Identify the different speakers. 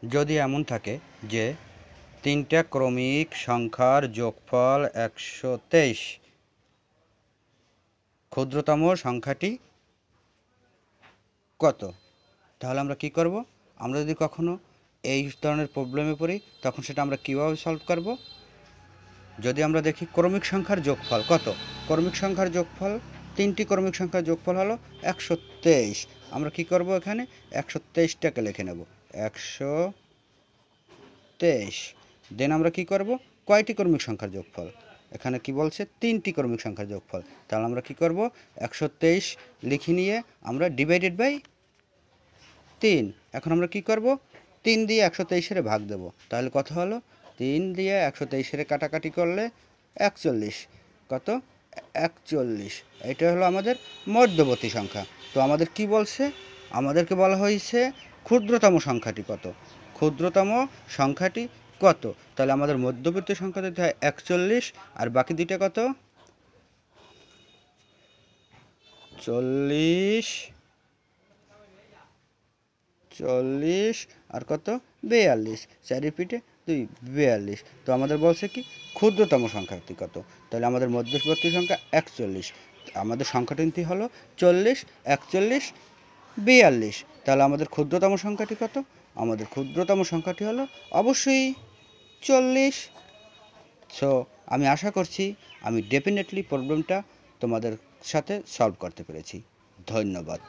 Speaker 1: যদি এমন থাকে যে তিনটা ক্রমিক সংখ্যার যোগফল 123, ক্ষুদ্রতম সংখ্যাটি কত? তাহলে আমরা কি করব? আমরা যদি কখনো এই ধরনের প্রবলেমে পড়ি তখন সেটা আমরা কিভাবে সলভ করব? যদি আমরা দেখি ক্রমিক সংখ্যার যোগফল কত, ক্রমিক সংখ্যার যোগফল, তিনটি ক্রমিক সংখ্যার যোগফল হলো 123। আমরা কি করব? এখানে 123টাকে লিখে নেব, 123। দেন আমরা কি করব? কয়টি ক্রমিক সংখ্যার যোগফল? এখানে কি বলছে? তিনটি ক্রমিক সংখ্যার যোগফল। তাহলে আমরা কি করব? 123 লিখে নিয়ে আমরা ডিভাইডেড বাই 3। এখন আমরা কি করব? 3 দিয়ে 123-এর ভাগ দেব। তাহলে কত হলো? 3 দিয়ে 123-এর কাটাকাটি করলে 41। কত? 41। এটা হলো আমাদের মধ্যবর্তী সংখ্যা। তো আমাদের কি বলছে? আমাদেরকে বলা হয়েছে ক্ষুদ্রতম সংখ্যাটি কত? ক্ষুদ্রতম সংখ্যাটি কত? তাহলে আমাদের মধ্যবর্তী সংখ্যা দিতে হয় 41, আর বাকি দুইটা কত? 40, 40 আর কত? 42। 4 রিপিটে 2, 42। তো আমাদের বলছে কি ক্ষুদ্রতম সংখ্যাটি কত? তাহলে আমাদের মধ্যবর্তী সংখ্যা 41। আমাদের সংখ্যাটি হলো 40, 41, 42। তাহলে আমাদের ক্ষুদ্রতম সংখ্যাটি কত? আমাদের ক্ষুদ্রতম সংখ্যাটি হলো অবশ্যই 40। সো আমি আশা করছি আমি ডেফিনেটলি প্রবলেমটা তোমাদের সাথে সলভ করতে পেরেছি। ধন্যবাদ।